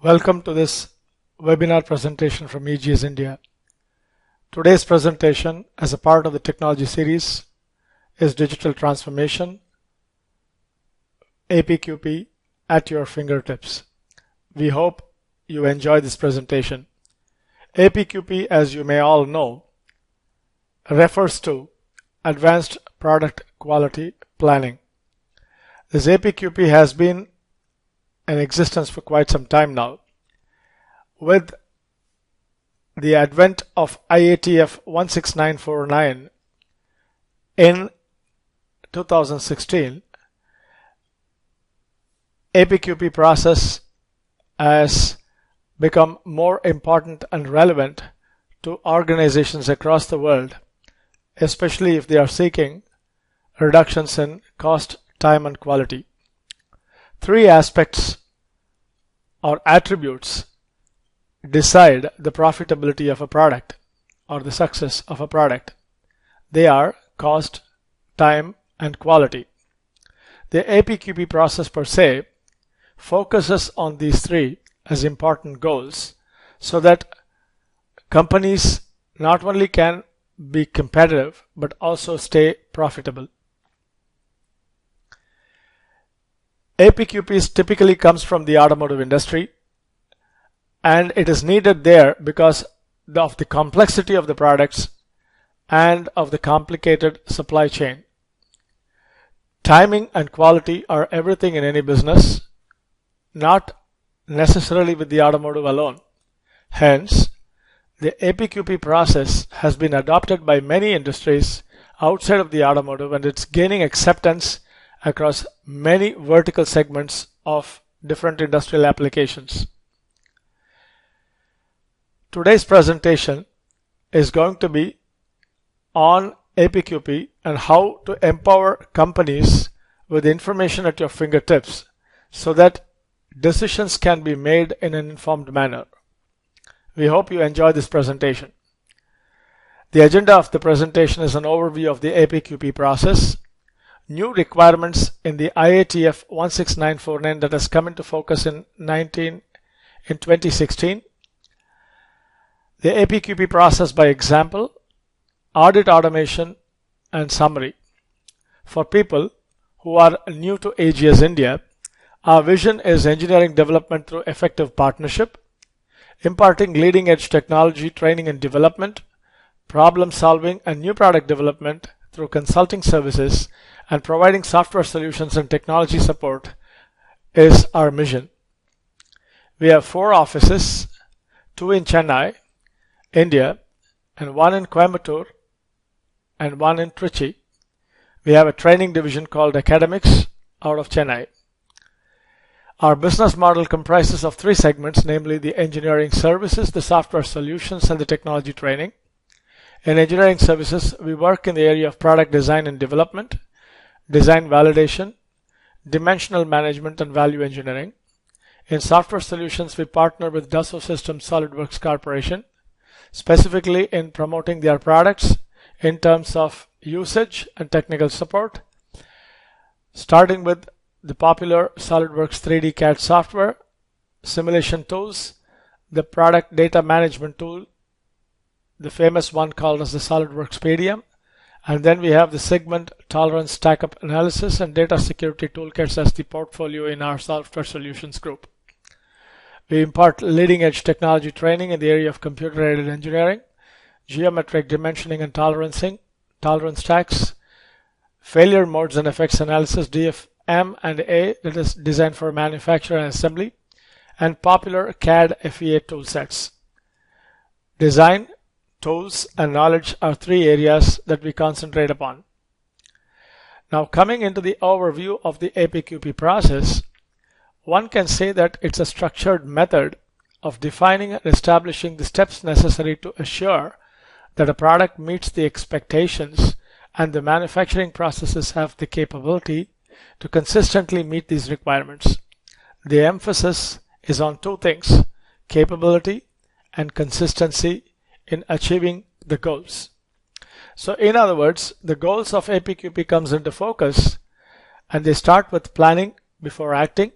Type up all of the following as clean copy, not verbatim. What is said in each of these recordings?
Welcome to this webinar presentation from EGS India. Today's presentation, as a part of the technology series, is Digital Transformation, Apqp at your fingertips. We hope you enjoy this presentation. Apqp, as you may all know, refers to Advanced Product Quality Planning. This Apqp has been in existence for quite some time now. With the advent of Iatf 16949 in 2016, Apqp process has become more important and relevant to organizations across the world, especially if they are seeking reductions in cost, time, and quality. Three aspects or attributes decide the profitability of a product or the success of a product. They are cost, time, and quality. The Apqp process per se focuses on these three as important goals so that companies not only can be competitive but also stay profitable. Apqp typically comes from the automotive industry, and it is needed there because of the complexity of the products and of the complicated supply chain. Timing and quality are everything in any business, not necessarily with the automotive alone. Hence, the Apqp process has been adopted by many industries outside of the automotive, and it's gaining acceptance across many vertical segments of different industrial applications. Today's presentation is going to be on Apqp and how to empower companies with information at your fingertips so that decisions can be made in an informed manner. We hope you enjoy this presentation. The agenda of the presentation is an overview of the Apqp process, new requirements in the Iatf 16949 that has come into focus in 2016, the Apqp process by example, audit automation, and summary. For people who are new to EGS India, our vision is engineering development through effective partnership, imparting leading-edge technology training and development, problem solving and new product development through consulting services, and providing software solutions and technology support is our mission. We have 4 offices, 2 in Chennai, India, and 1 in Coimbatore, and 1 in Trichy. We have a training division called Academics out of Chennai. Our business model comprises of 3 segments, namely the engineering services, the software solutions, and the technology training. In engineering services, we work in the area of product design and development, design validation, dimensional management, and value engineering. In software solutions, we partner with Dassault Systems Solidworks Corporation, specifically in promoting their products in terms of usage and technical support, starting with the popular SolidWorks 3D CAD software, simulation tools, the product data management tool, the famous one called as the SolidWorks PDM, and then we have the segment tolerance stack-up analysis and data security toolkits as the portfolio in our software solutions group. We impart leading-edge technology training in the area of computer-aided engineering, geometric dimensioning and tolerance stacks, failure modes and effects analysis, DFM and A, that is design for manufacture and assembly, and popular CAD FEA tool sets. Design, tools, and knowledge are 3 areas that we concentrate upon. Now, coming into the overview of the Apqp process, one can say that it's a structured method of defining and establishing the steps necessary to assure that a product meets the expectations and the manufacturing processes have the capability to consistently meet these requirements. The emphasis is on 2 things, capability and consistency in achieving the goals. So in other words, the goals of Apqp comes into focus, and they start with planning before acting,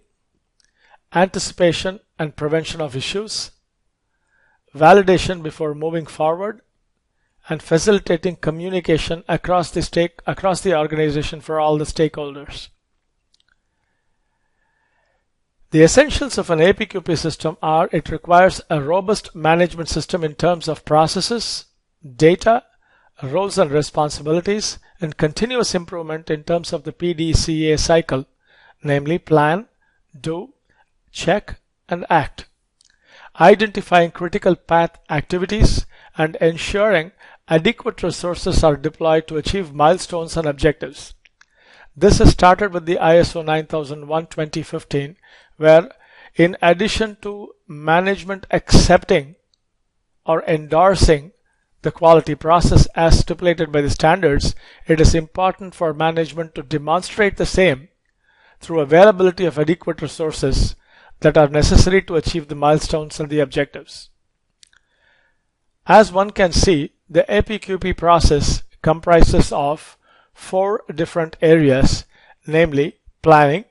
anticipation and prevention of issues, validation before moving forward, and facilitating communication across the organization for all the stakeholders. The essentials of an Apqp system are it requires a robust management system in terms of processes, data, roles and responsibilities, and continuous improvement in terms of the PDCA cycle, namely plan, do, check, and act, identifying critical path activities, and ensuring adequate resources are deployed to achieve milestones and objectives. This is started with the ISO 9001:2015, where in addition to management accepting or endorsing the quality process as stipulated by the standards, it is important for management to demonstrate the same through availability of adequate resources that are necessary to achieve the milestones and the objectives. As one can see, the Apqp process comprises of 4 different areas, namely planning,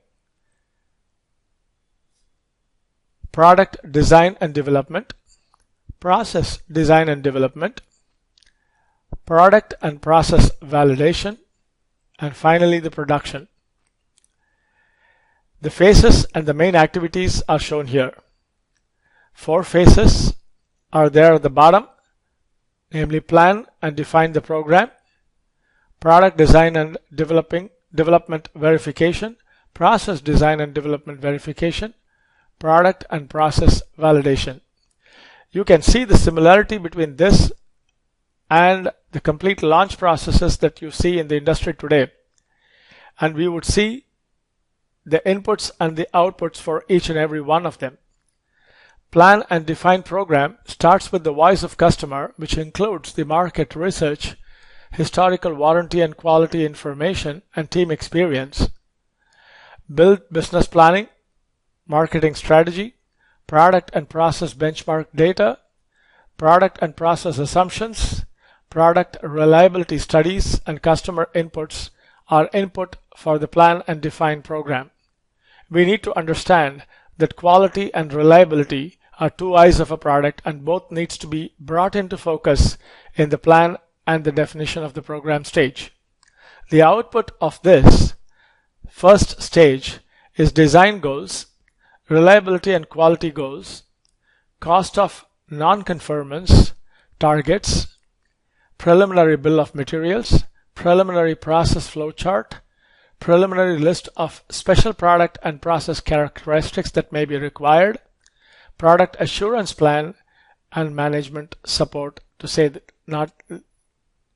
product design and development, process design and development, product and process validation, and finally the production. The phases and the main activities are shown here. 4 phases are there at the bottom, namely plan and define the program, product design and development verification, process design and development verification, product and process validation. You can see the similarity between this and the complete launch processes that you see in the industry today. And we would see the inputs and the outputs for each and every one of them. Plan and define program starts with the voice of customer, which includes the market research, historical warranty and quality information, and team experience. Build business planning, marketing strategy, product and process benchmark data, product and process assumptions, product reliability studies, and customer inputs are input for the plan and define program. We need to understand that quality and reliability are 2 eyes of a product, and both needs to be brought into focus in the plan and the definition of the program stage. The output of this first stage is design goals, reliability and quality goals, cost of non-conformance, targets, preliminary bill of materials, preliminary process flow chart, preliminary list of special product and process characteristics that may be required, product assurance plan, and management support, to say that not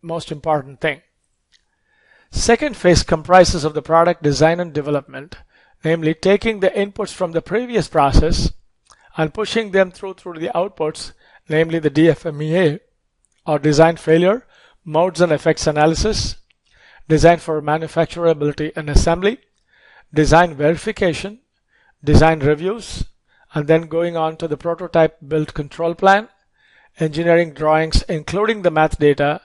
most important thing. Second phase comprises of the product design and development, namely taking the inputs from the previous process and pushing them through the outputs, namely the DFMEA, or design failure, modes and effects analysis, design for manufacturability and assembly, design verification, design reviews, and then going on to the prototype build control plan, engineering drawings including the math data,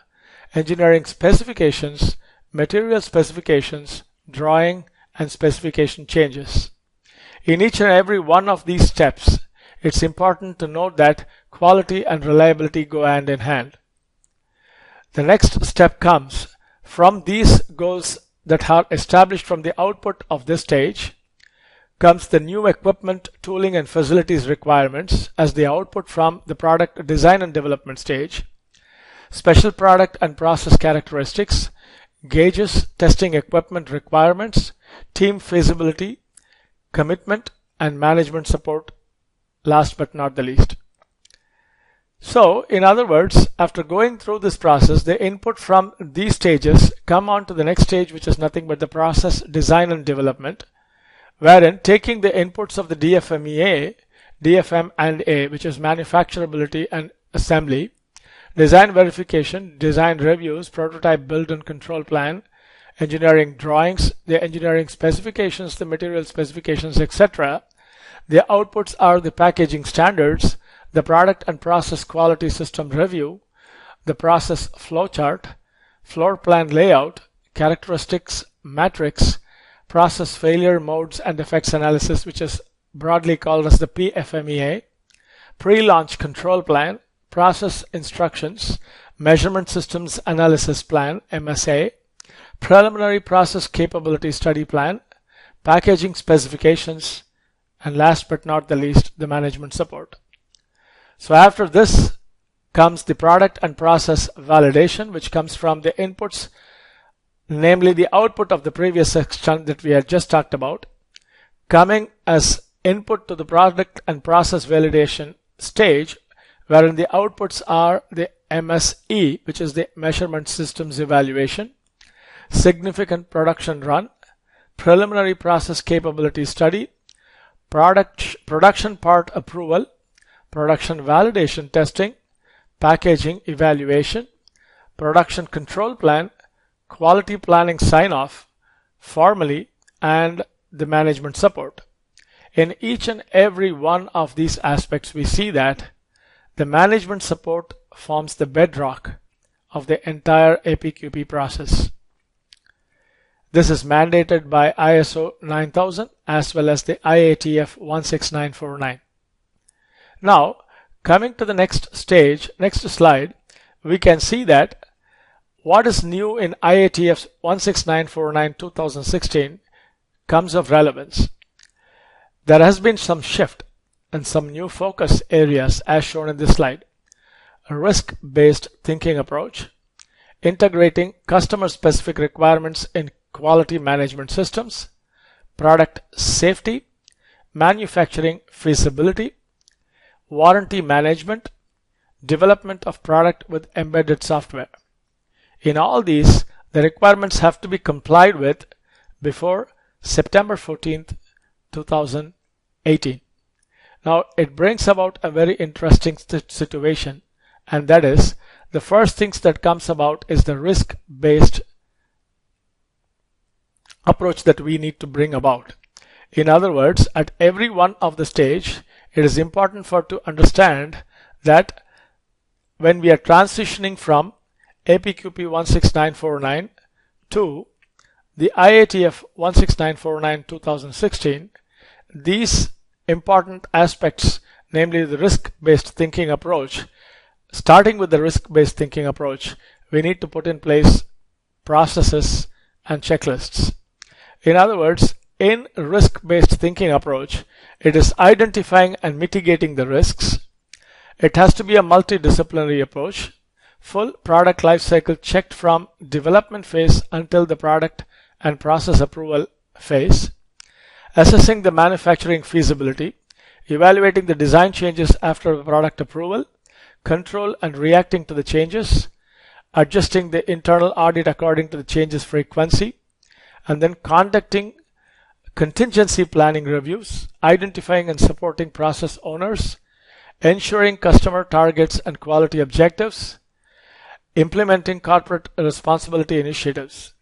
engineering specifications, material specifications, drawing, and specification changes. In each and every one of these steps, it's important to note that quality and reliability go hand in hand. The next step comes from these goals that are established from the output of this stage, comes the new equipment, tooling, and facilities requirements as the output from the product design and development stage, special product and process characteristics, gauges, testing equipment requirements, team feasibility, commitment, and management support, last but not the least. So, in other words, after going through this process, the input from these stages come on to the next stage, which is nothing but the process design and development, wherein taking the inputs of the DFMEA, DFM and A, which is manufacturability and assembly, design verification, design reviews, prototype build and control plan, engineering drawings, the engineering specifications, the material specifications, etc. The outputs are the packaging standards, the product and process quality system review, the process flowchart, floor plan layout, characteristics matrix, process failure modes and effects analysis, which is broadly called as the PFMEA, pre-launch control plan, process instructions, measurement systems analysis plan, MSA, preliminary process capability study plan, packaging specifications, and last but not the least, the management support. So after this comes the product and process validation, which comes from the inputs, namely the output of the previous section that we had just talked about, coming as input to the product and process validation stage, wherein the outputs are the MSE, which is the measurement systems evaluation, significant production run, preliminary process capability study, production part approval, production validation testing, packaging evaluation, production control plan, quality planning sign-off, formally, and the management support. In each and every one of these aspects, we see that the management support forms the bedrock of the entire Apqp process. This is mandated by ISO 9000 as well as the Iatf 16949. Now, coming to the next stage, next slide, we can see that what is new in Iatf 16949 2016 comes of relevance. There has been some shift and some new focus areas as shown in this slide. A risk-based thinking approach, integrating customer-specific requirements in quality management systems, product safety, manufacturing feasibility, warranty management, development of product with embedded software. In all these, the requirements have to be complied with before September 14th, 2018. Now, it brings about a very interesting situation, and that is the first things that comes about is the risk-based approach that we need to bring about. In other words, at every one of the stage, it is important to understand that when we are transitioning from Apqp 16949 to the Iatf 16949 2016, these important aspects, namely the risk-based thinking approach, starting with the risk-based thinking approach, we need to put in place processes and checklists. In other words, in risk-based thinking approach, it is identifying and mitigating the risks. It has to be a multidisciplinary approach, full product lifecycle checked from development phase until the product and process approval phase, assessing the manufacturing feasibility, evaluating the design changes after the product approval, control and reacting to the changes, adjusting the internal audit according to the changes frequency, and then conducting contingency planning reviews, identifying and supporting process owners, ensuring customer targets and quality objectives, implementing corporate responsibility initiatives.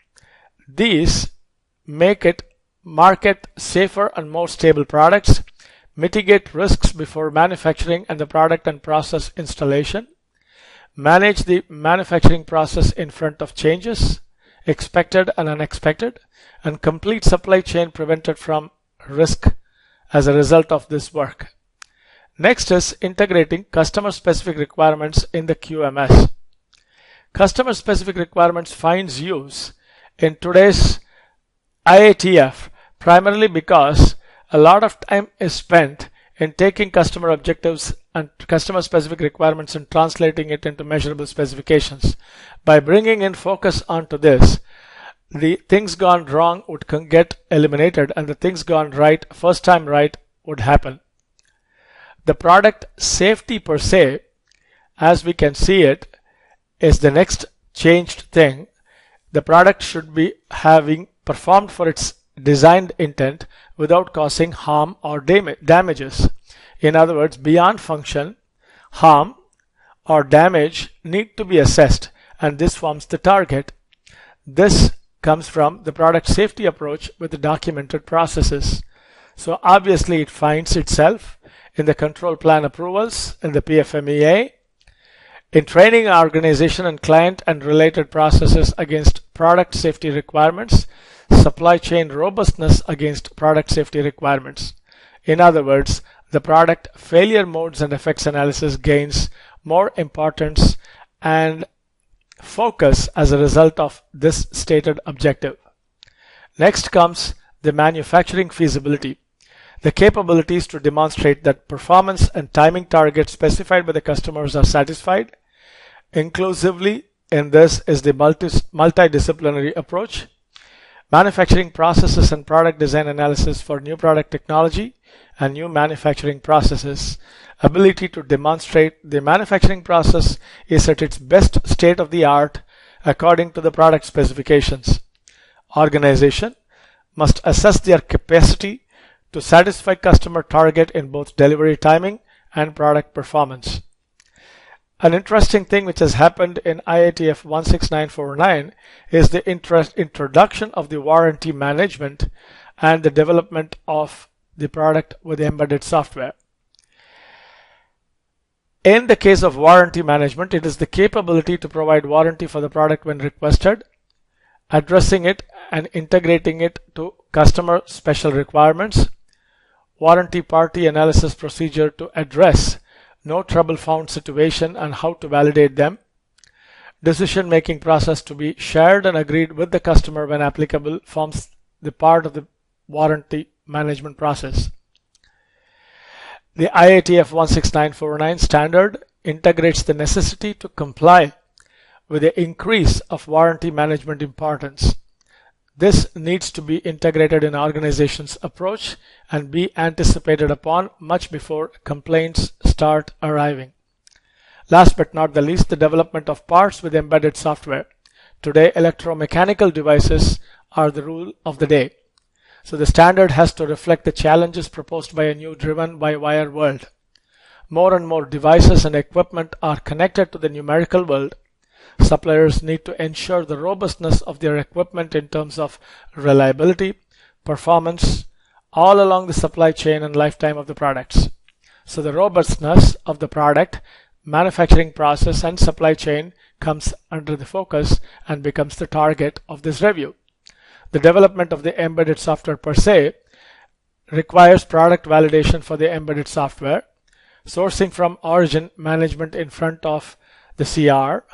These make it market safer and more stable products, mitigate risks before manufacturing and the product and process installation, manage the manufacturing process in front of changes, expected and unexpected, and complete supply chain prevented from risk as a result of this work. Next is integrating customer-specific requirements in the QMS. Customer-specific requirements finds use in today's Iatf primarily because a lot of time is spent in taking customer objectives and customer-specific requirements and translating it into measurable specifications. By bringing in focus onto this, the things gone wrong would get eliminated and the things gone right, first time right, would happen. The product safety per se, as we can see it, is the next changed thing. The product should be having performed for its designed intent without causing harm or damages. In other words, beyond function, harm or damage need to be assessed, and this forms the target. This comes from the product safety approach with the documented processes. So obviously it finds itself in the control plan approvals, in the PFMEA, in training organization and client and related processes against product safety requirements, supply chain robustness against product safety requirements. In other words, the product failure modes and effects analysis gains more importance and focus as a result of this stated objective. Next comes the manufacturing feasibility. The capabilities to demonstrate that performance and timing targets specified by the customers are satisfied. Inclusively in this is the multidisciplinary approach. Manufacturing processes and product design analysis for new product technology and new manufacturing processes. Ability to demonstrate the manufacturing process is at its best state of the art according to the product specifications. Organization must assess their capacity to satisfy customer target in both delivery timing and product performance. An interesting thing which has happened in Iatf 16949 is the introduction of the warranty management and the development of the product with embedded software. In the case of warranty management, it is the capability to provide warranty for the product when requested, addressing it and integrating it to customer special requirements, warranty party analysis procedure to address no trouble found situation and how to validate them, decision making process to be shared and agreed with the customer when applicable forms the part of the warranty management process. The Iatf 16949 standard integrates the necessity to comply with the increase of warranty management importance. This needs to be integrated in organization's approach and be anticipated upon much before complaints start arriving. Last but not the least, the development of parts with embedded software. Today, electromechanical devices are the rule of the day. So the standard has to reflect the challenges proposed by a new driven-by-wire world. More and more devices and equipment are connected to the numerical world. Suppliers need to ensure the robustness of their equipment in terms of reliability, performance, all along the supply chain and lifetime of the products. So the robustness of the product, manufacturing process and supply chain comes under the focus and becomes the target of this review. The development of the embedded software per se requires product validation for the embedded software, sourcing from origin management in front of the CR,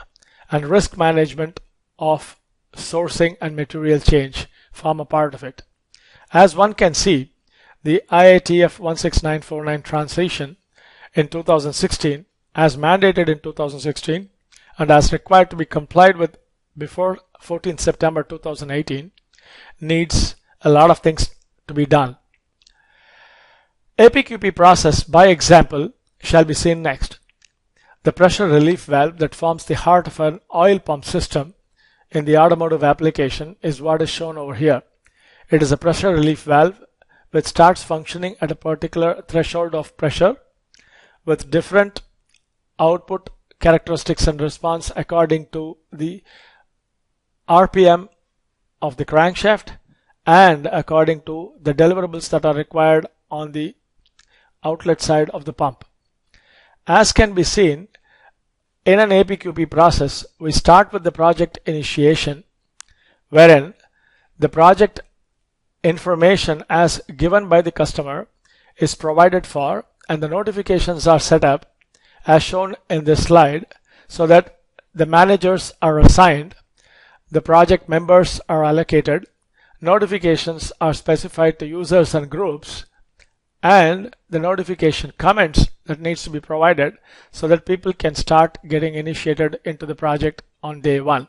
and risk management of sourcing and material change form a part of it. As one can see, the Iatf 16949 transition in 2016, as mandated in 2016 and as required to be complied with before 14 September 2018, needs a lot of things to be done. Apqp process by example shall be seen next. The pressure relief valve that forms the heart of an oil pump system in the automotive application is what is shown over here. It is a pressure relief valve which starts functioning at a particular threshold of pressure with different output characteristics and response according to the RPM of the crankshaft and according to the deliverables that are required on the outlet side of the pump. As can be seen, in an Apqp process, we start with the project initiation, wherein the project information as given by the customer is provided for and the notifications are set up as shown in this slide so that the managers are assigned, the project members are allocated, notifications are specified to users and groups, and the notification comments that needs to be provided so that people can start getting initiated into the project on day one.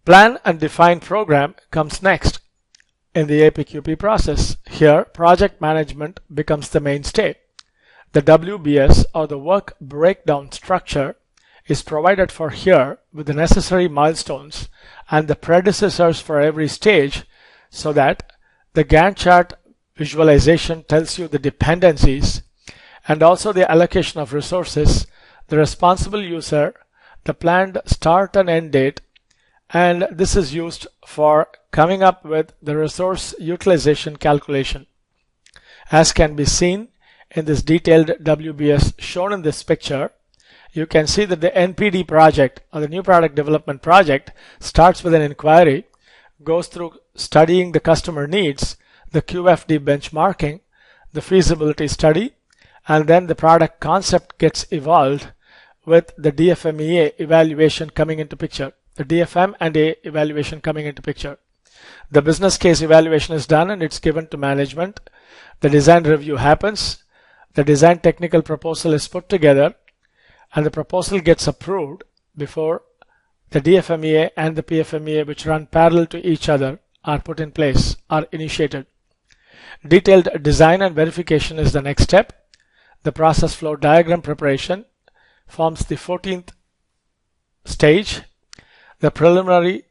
Plan and define program comes next in the Apqp process. Here, project management becomes the mainstay. The WBS or the work breakdown structure is provided for here with the necessary milestones and the predecessors for every stage so that the Gantt chart visualization tells you the dependencies and also the allocation of resources, the responsible user, the planned start and end date, and this is used for coming up with the resource utilization calculation. As can be seen in this detailed WBS shown in this picture, you can see that the NPD project or the new product development project starts with an inquiry, goes through studying the customer needs, the QFD benchmarking, the feasibility study, and then the product concept gets evolved with the DFMEA evaluation coming into picture. The DFM and A evaluation coming into picture. The business case evaluation is done and it's given to management. The design review happens. The design technical proposal is put together and the proposal gets approved before the DFMEA and the PFMEA, which run parallel to each other, are put in place, are initiated. Detailed design and verification is the next step. The process flow diagram preparation forms the 14th stage. The preliminary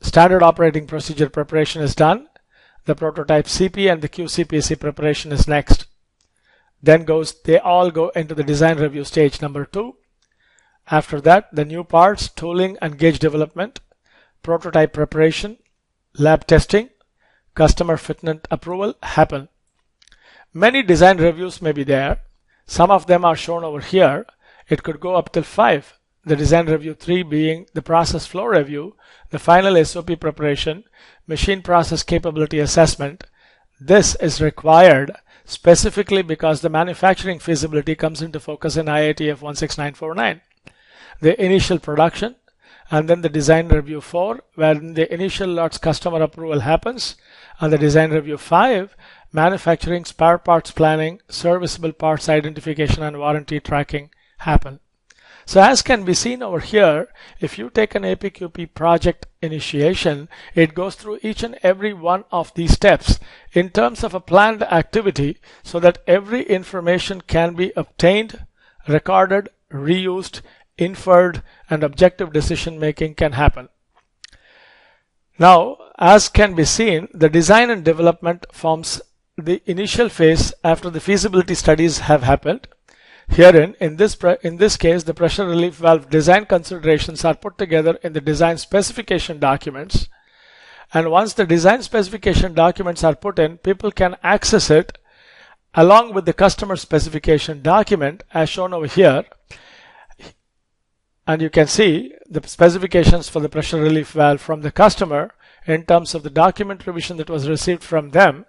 standard operating procedure preparation is done. The prototype CP and the QCPC preparation is next. Then they all go into the design review stage number 2. After that, the new parts, tooling and gauge development, prototype preparation, lab testing, customer fitment approval happen. Many design reviews may be there. Some of them are shown over here. It could go up till 5. The design review 3 being the process flow review, the final SOP preparation, machine process capability assessment. This is required specifically because the manufacturing feasibility comes into focus in Iatf 16949. The initial production, and then the design review 4, wherein the initial lots customer approval happens, and the design review 5, manufacturing, spare parts planning, serviceable parts identification, and warranty tracking happen. So as can be seen over here, if you take an Apqp project initiation, it goes through each and every one of these steps in terms of a planned activity so that every information can be obtained, recorded, reused, inferred, and objective decision making can happen. Now, as can be seen, the design and development forms the initial phase after the feasibility studies have happened. Herein, in this case, the pressure relief valve design considerations are put together in the design specification documents. And once the design specification documents are put in, people can access it along with the customer specification document as shown over here. And you can see the specifications for the pressure relief valve from the customer in terms of the document revision that was received from them,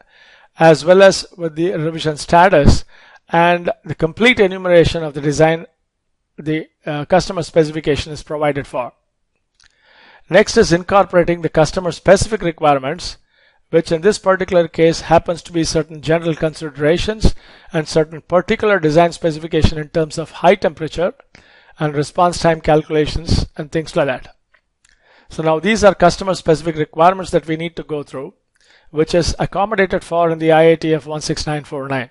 as well as with the revision status and the complete enumeration of the design the customer specification is provided for. Next is incorporating the customer specific requirements, which in this particular case happens to be certain general considerations and certain particular design specification in terms of high temperature and response time calculations and things like that. So now these are customer specific requirements that we need to go through, which is accommodated for in the Iatf 16949.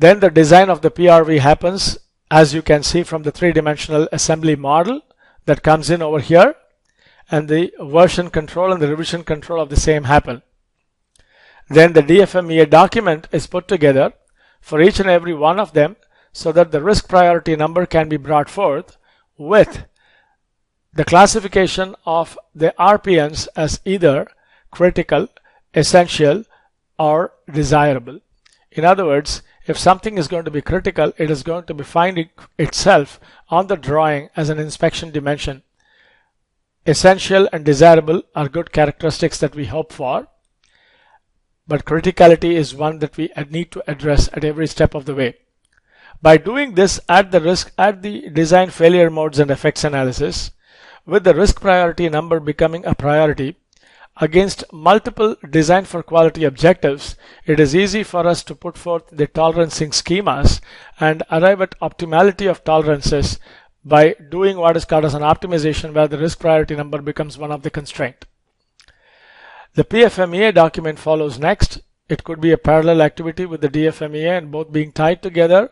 Then the design of the PRV happens, as you can see from the three-dimensional assembly model that comes in over here, and the version control and the revision control of the same happen. Then the DFMEA document is put together for each and every one of them so that the risk priority number can be brought forth with the classification of the RPNs as either critical, essential, or desirable. In other words, if something is going to be critical, it is going to be finding itself on the drawing as an inspection dimension. Essential and desirable are good characteristics that we hope for, but criticality is one that we need to address at every step of the way. By doing this at the design failure modes and effects analysis, with the risk priority number becoming a priority, against multiple design for quality objectives, it is easy for us to put forth the tolerancing schemas and arrive at optimality of tolerances by doing what is called as an optimization, where the risk priority number becomes one of the constraint. The PFMEA document follows next. It could be a parallel activity with the DFMEA and both being tied together.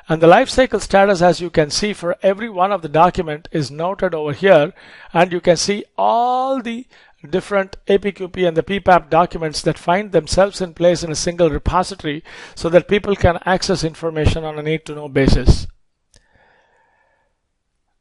And the life cycle status, as you can see, for every one of the document is noted over here, and you can see all the different Apqp and the PPAP documents that find themselves in place in a single repository so that people can access information on a need-to-know basis.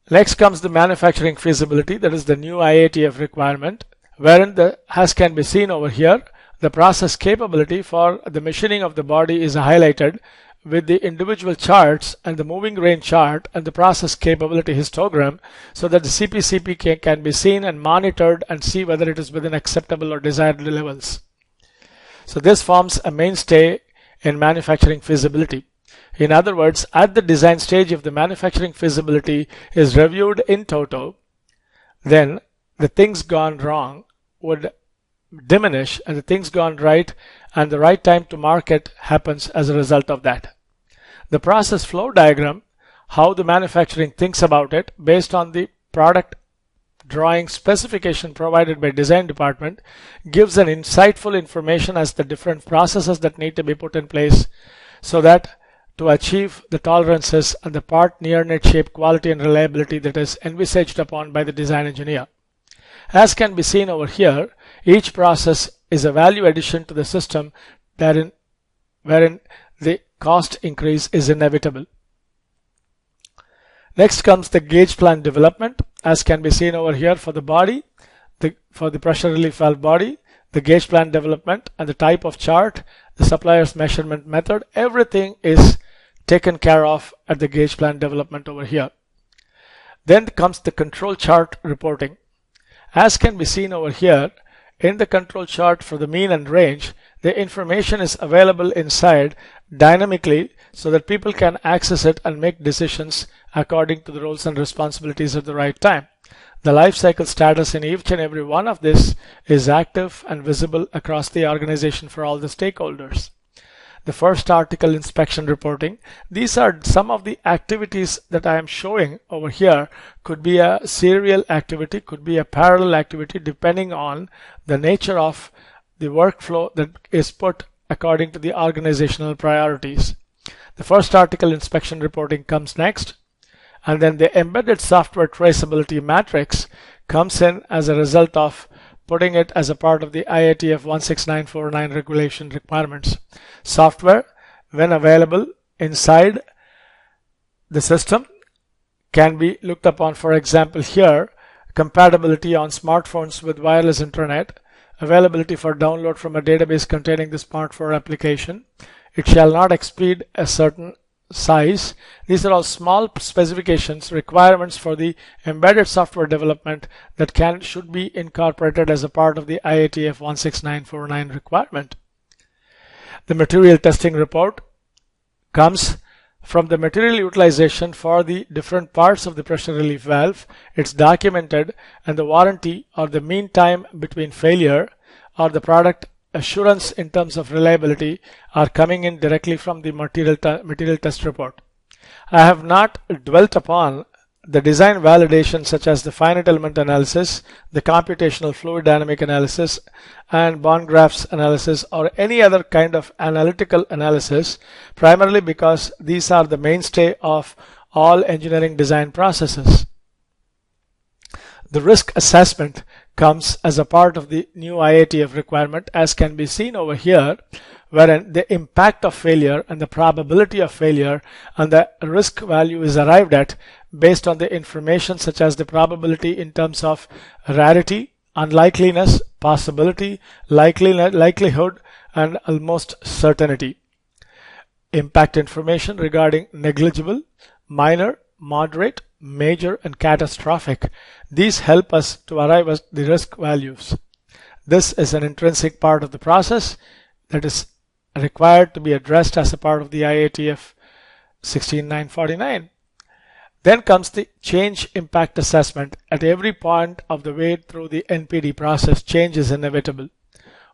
Next comes the manufacturing feasibility, that is the new IATF requirement, wherein as can be seen over here, the process capability for the machining of the body is highlighted with the individual charts and the moving range chart and the process capability histogram so that the CPCP can be seen and monitored and see whether it is within acceptable or desired levels. So this forms a mainstay in manufacturing feasibility. In other words, at the design stage, if the manufacturing feasibility is reviewed in toto, then the things gone wrong would diminish and the things gone right and the right time to market happens as a result of that. The process flow diagram, how the manufacturing thinks about it based on the product drawing specification provided by design department, gives an insightful information as the different processes that need to be put in place so that to achieve the tolerances and the part near net shape quality and reliability that is envisaged upon by the design engineer. As can be seen over here, each process is a value addition to the system wherein the cost increase is inevitable. Next comes the gauge plan development. As can be seen over here for the body, for the pressure relief valve body, the gauge plan development and the type of chart, the supplier's measurement method, everything is taken care of at the gauge plan development over here. Then comes the control chart reporting. As can be seen over here, in the control chart for the mean and range, the information is available inside dynamically so that people can access it and make decisions according to the roles and responsibilities at the right time. The life cycle status in each and every one of this is active and visible across the organization for all the stakeholders. The first article inspection reporting. These are some of the activities that I am showing over here. Could be a serial activity, could be a parallel activity depending on the nature of the workflow that is put according to the organizational priorities. The first article inspection reporting comes next, and then the embedded software traceability matrix comes in as a result of putting it as a part of the Iatf 16949 regulation requirements. Software, when available inside the system, can be looked upon. For example, here, compatibility on smartphones with wireless internet, availability for download from a database containing the smartphone application. It shall not exceed a certain size. These are all small specifications, requirements for the embedded software development that should be incorporated as a part of the Iatf 16949 requirement. The material testing report comes from the material utilization for the different parts of the pressure relief valve. It's documented, and the warranty or the mean time between failure or the product assurance in terms of reliability are coming in directly from the material test report. I have not dwelt upon the design validation such as the finite element analysis, the computational fluid dynamic analysis, and bond graphs analysis or any other kind of analytical analysis, primarily because these are the mainstay of all engineering design processes. The risk assessment comes as a part of the new Iatf requirement, as can be seen over here, wherein the impact of failure and the probability of failure and the risk value is arrived at based on the information such as the probability in terms of rarity, unlikeliness, possibility, likelihood, and almost certainty. Impact information regarding negligible, minor, moderate, major, and catastrophic. These help us to arrive at the risk values. This is an intrinsic part of the process that is required to be addressed as a part of the Iatf 16949. Then comes the change impact assessment. At every point of the way through the NPD process, change is inevitable.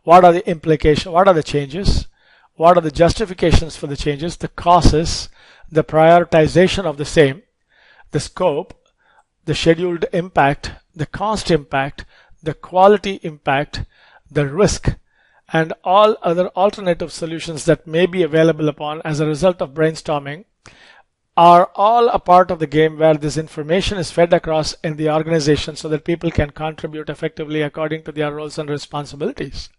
What are the implications? What are the changes? What are the justifications for the changes? The causes, the prioritization of the same, the scope, the scheduled impact, the cost impact, the quality impact, the risk, and all other alternative solutions that may be available upon as a result of brainstorming are all a part of the game where this information is fed across in the organization so that people can contribute effectively according to their roles and responsibilities.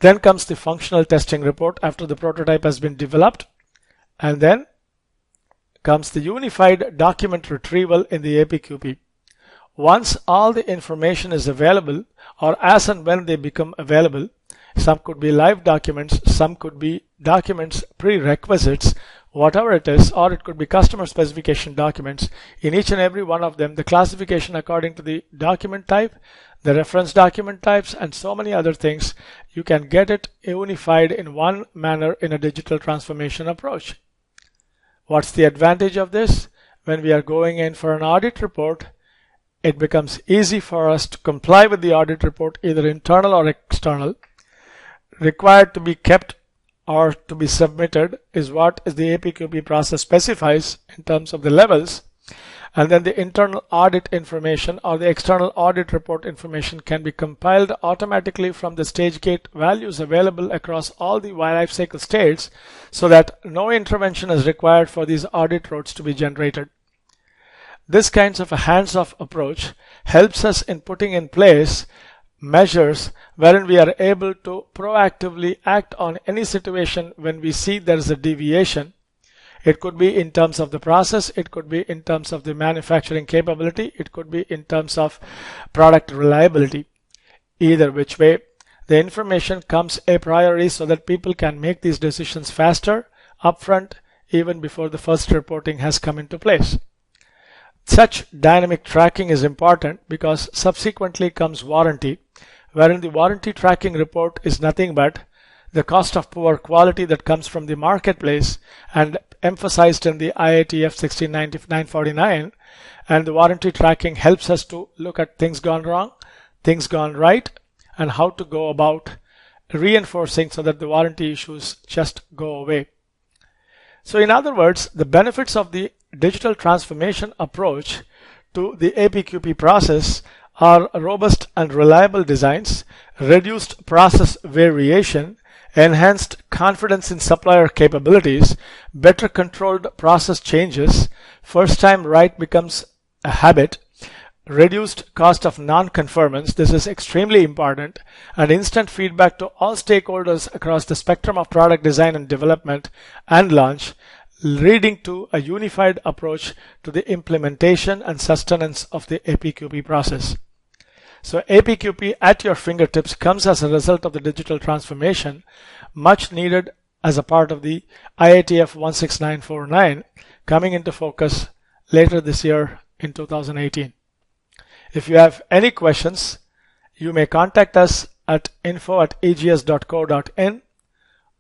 Then comes the functional testing report after the prototype has been developed, and then comes the unified document retrieval in the Apqp. Once all the information is available, or as and when they become available, Some could be live documents, some could be documents prerequisites, whatever it is, or it could be customer specification documents. In each and every one of them, the classification according to the document type, the reference document types, and so many other things, you can get it unified in one manner in a digital transformation approach. What's the advantage of this? When we are going in for an audit report, it becomes easy for us to comply with the audit report, either internal or external. Required to be kept or to be submitted is what the Apqp process specifies in terms of the levels, and then the internal audit information or the external audit report information can be compiled automatically from the stage gate values available across all the life cycle states, so that no intervention is required for these audit roads to be generated. This kinds of a hands-off approach helps us in putting in place measures wherein we are able to proactively act on any situation when we see there is a deviation. It could be in terms of the process, it could be in terms of the manufacturing capability, it could be in terms of product reliability. Either which way, the information comes a priori so that people can make these decisions faster, upfront, even before the first reporting has come into place. Such dynamic tracking is important because subsequently comes warranty, wherein the warranty tracking report is nothing but the cost of poor quality that comes from the marketplace and emphasized in the Iatf 16949, and the warranty tracking helps us to look at things gone wrong, things gone right, and how to go about reinforcing so that the warranty issues just go away. So in other words, the benefits of the digital transformation approach to the Apqp process are robust and reliable designs, reduced process variation, enhanced confidence in supplier capabilities, better controlled process changes, first time right becomes a habit, reduced cost of non-conformance, this is extremely important, and instant feedback to all stakeholders across the spectrum of product design and development and launch, leading to a unified approach to the implementation and sustenance of the Apqp process. So Apqp at your fingertips comes as a result of the digital transformation, much needed as a part of the Iatf 16949 coming into focus later this year in 2018. If you have any questions, you may contact us at info@egs.co.in,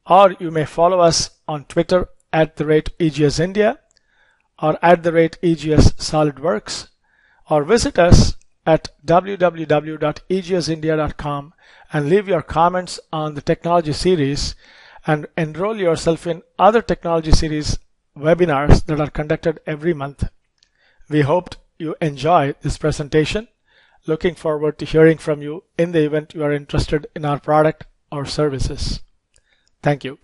or you may follow us on Twitter @EGSIndia or @EGS Solidworks, or visit us at www.egsindia.com and leave your comments on the technology series and enroll yourself in other technology series webinars that are conducted every month. We hoped you enjoy this presentation. Looking forward to hearing from you in the event you are interested in our product or services. Thank you.